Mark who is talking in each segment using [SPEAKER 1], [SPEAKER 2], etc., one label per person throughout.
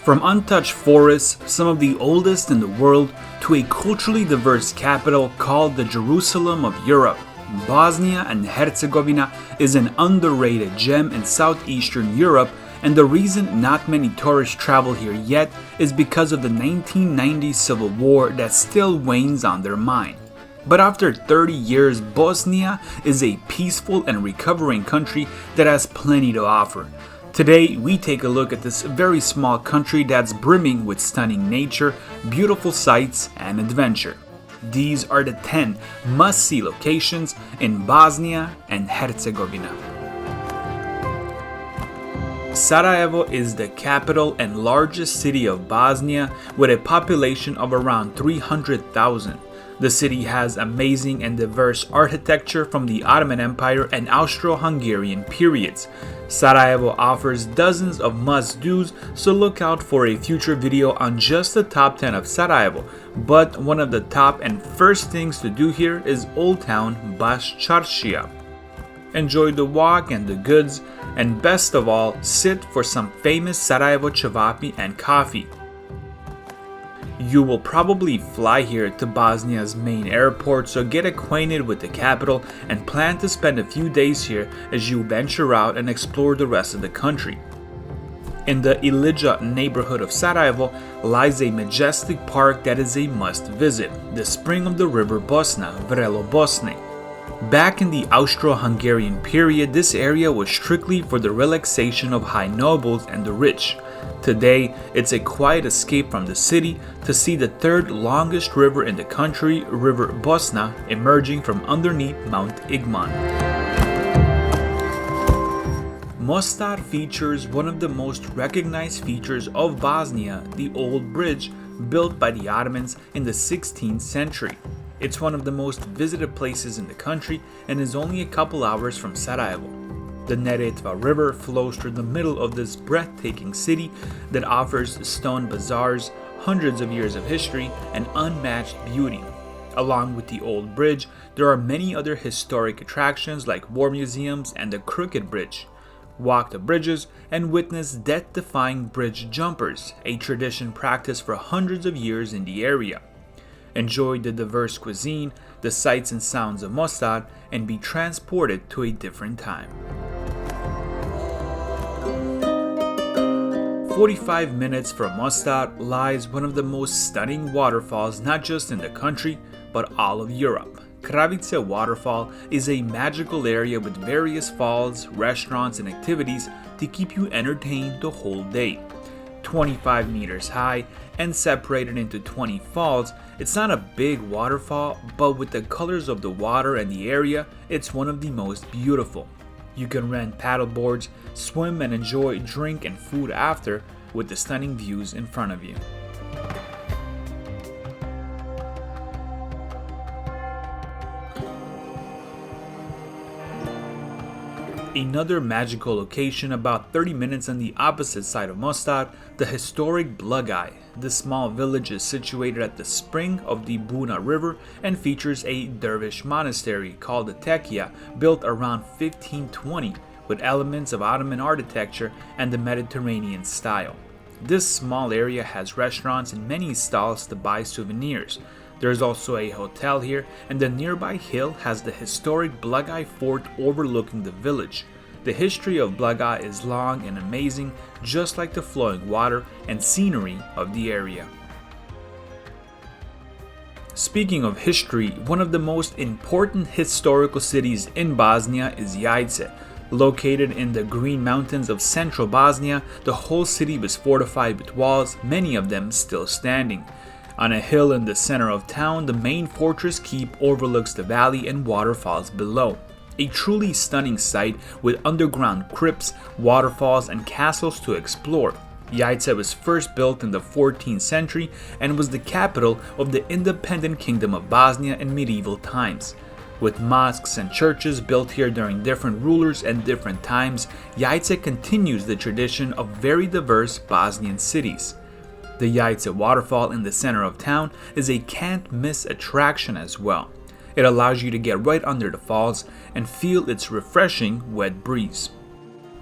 [SPEAKER 1] From untouched forests, some of the oldest in the world, to a culturally diverse capital called the Jerusalem of Europe, Bosnia and Herzegovina is an underrated gem in southeastern Europe, and the reason not many tourists travel here yet is because of the 1990 civil war that still weighs on their mind. But after 30 years, Bosnia is a peaceful and recovering country that has plenty to offer. Today, we take a look at this very small country that's brimming with stunning nature, beautiful sights, and adventure. These are the 10 must-see locations in Bosnia and Herzegovina. Sarajevo is the capital and largest city of Bosnia with a population of around 300,000. The city has amazing and diverse architecture from the Ottoman Empire and Austro-Hungarian periods. Sarajevo offers dozens of must-dos, so look out for a future video on just the top 10 of Sarajevo. But one of the top and first things to do here is Old Town Baš Čaršija. Enjoy the walk and the goods, and best of all, sit for some famous Sarajevo cevapi and coffee. You will probably fly here to Bosnia's main airport, so get acquainted with the capital and plan to spend a few days here as you venture out and explore the rest of the country. In the Ilija neighborhood of Sarajevo lies a majestic park that is a must visit, the spring of the river Bosna, Vrelo Bosne. Back in the Austro-Hungarian period, this area was strictly for the relaxation of high nobles and the rich. Today, it's a quiet escape from the city to see the third longest river in the country, River Bosna, emerging from underneath Mount Igman. Mostar features one of the most recognized features of Bosnia, the old bridge built by the Ottomans in the 16th century. It's one of the most visited places in the country and is only a couple hours from Sarajevo. The Neretva River flows through the middle of this breathtaking city that offers stone bazaars, hundreds of years of history, and unmatched beauty. Along with the old bridge, there are many other historic attractions like war museums and the Crooked Bridge. Walk the bridges and witness death-defying bridge jumpers, a tradition practiced for hundreds of years in the area. Enjoy the diverse cuisine, the sights and sounds of Mostar, and be transported to a different time. 45 minutes from Mostar lies one of the most stunning waterfalls not just in the country, but all of Europe. Kravica waterfall is a magical area with various falls, restaurants, and activities to keep you entertained the whole day. 25 meters high and separated into 20 falls, it's not a big waterfall, but with the colors of the water and the area, it's one of the most beautiful. You can rent paddle boards, swim, and enjoy drink and food after with the stunning views in front of you. Another magical location about 30 minutes on the opposite side of Mostar, the historic Blagaj. This small village is situated at the spring of the Buna River and features a dervish monastery called the Tekia, built around 1520 with elements of Ottoman architecture and the Mediterranean style. This small area has restaurants and many stalls to buy souvenirs. There is also a hotel here, and the nearby hill has the historic Blagaj fort overlooking the village. The history of Blagaj is long and amazing, just like the flowing water and scenery of the area. Speaking of history, one of the most important historical cities in Bosnia is Jajce. Located in the Green Mountains of central Bosnia, the whole city was fortified with walls, many of them still standing. On a hill in the center of town, the main fortress keep overlooks the valley and waterfalls below. A truly stunning sight with underground crypts, waterfalls, and castles to explore. Jajce was first built in the 14th century and was the capital of the independent Kingdom of Bosnia in medieval times. With mosques and churches built here during different rulers and different times, Jajce continues the tradition of very diverse Bosnian cities. The Jajce waterfall in the center of town is a can't-miss attraction as well. It allows you to get right under the falls and feel its refreshing wet breeze.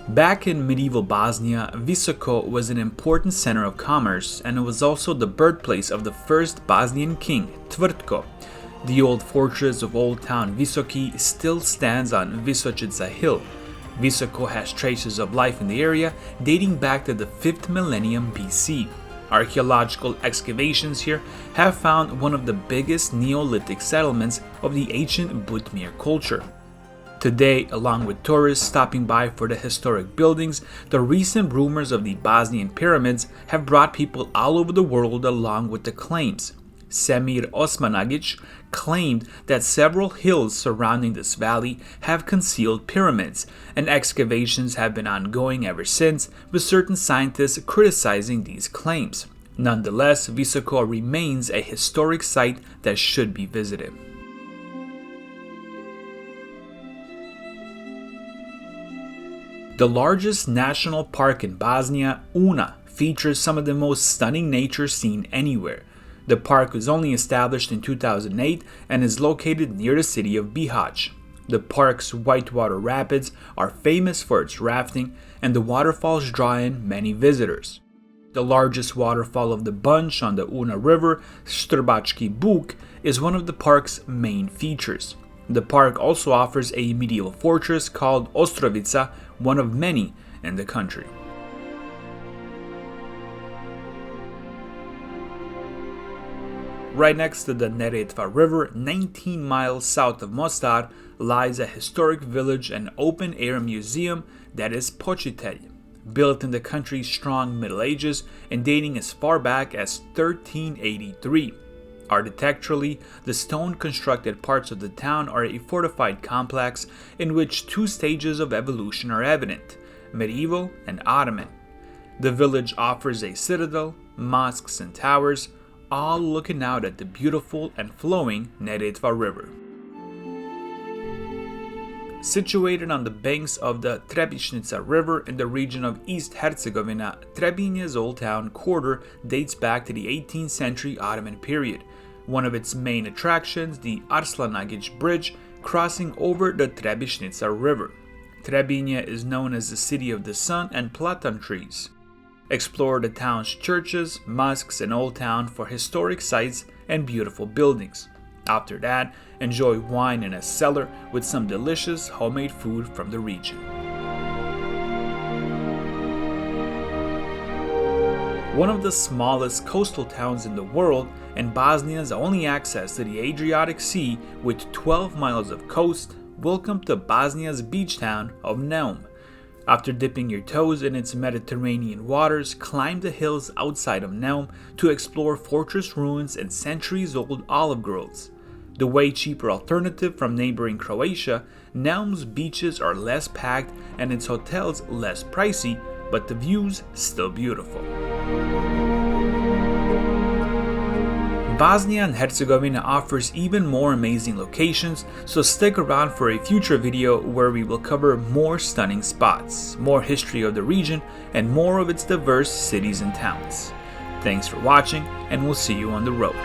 [SPEAKER 1] Back in medieval Bosnia, Visoko was an important center of commerce, and it was also the birthplace of the first Bosnian king, Tvrtko. The old fortress of Old Town Visoki still stands on Visočica Hill. Visoko has traces of life in the area dating back to the 5th millennium BC. Archaeological excavations here have found one of the biggest Neolithic settlements of the ancient Butmir culture. Today, along with tourists stopping by for the historic buildings, the recent rumors of the Bosnian pyramids have brought people all over the world along with the claims. Semir Osmanagic claimed that several hills surrounding this valley have concealed pyramids, and excavations have been ongoing ever since, with certain scientists criticizing these claims. Nonetheless, Visoko remains a historic site that should be visited. The largest national park in Bosnia, Una, features some of the most stunning nature seen anywhere. The park was only established in 2008 and is located near the city of Bihać. The park's whitewater rapids are famous for its rafting, and the waterfalls draw in many visitors. The largest waterfall of the bunch on the Una River, Strbački Buk, is one of the park's main features. The park also offers a medieval fortress called Ostrovica, one of many in the country. Right next to the Neretva River, 19 miles south of Mostar, lies a historic village and open-air museum that is Pocitelj. Built in the country's strong Middle Ages and dating as far back as 1383. Architecturally, the stone-constructed parts of the town are a fortified complex in which two stages of evolution are evident, medieval and Ottoman. The village offers a citadel, mosques and towers, all looking out at the beautiful and flowing Neretva River. Situated on the banks of the Trebinje River in the region of East Herzegovina, Trebinje's Old Town quarter dates back to the 18th century Ottoman period. One of its main attractions, the Arslanagic Bridge, crossing over the Trebinje River. Trebinje is known as the City of the Sun and Platan trees. Explore the town's churches, mosques, and Old Town for historic sites and beautiful buildings. After that, enjoy wine in a cellar with some delicious homemade food from the region. One of the smallest coastal towns in the world, and Bosnia's only access to the Adriatic Sea with 12 miles of coast, welcome to Bosnia's beach town of Neum. After dipping your toes in its Mediterranean waters, climb the hills outside of Neum to explore fortress ruins and centuries-old olive groves. The way cheaper alternative from neighboring Croatia, Neum's beaches are less packed and its hotels less pricey, but the views still beautiful. Bosnia and Herzegovina offers even more amazing locations, so stick around for a future video where we will cover more stunning spots, more history of the region, and more of its diverse cities and towns. Thanks for watching, and we'll see you on the road.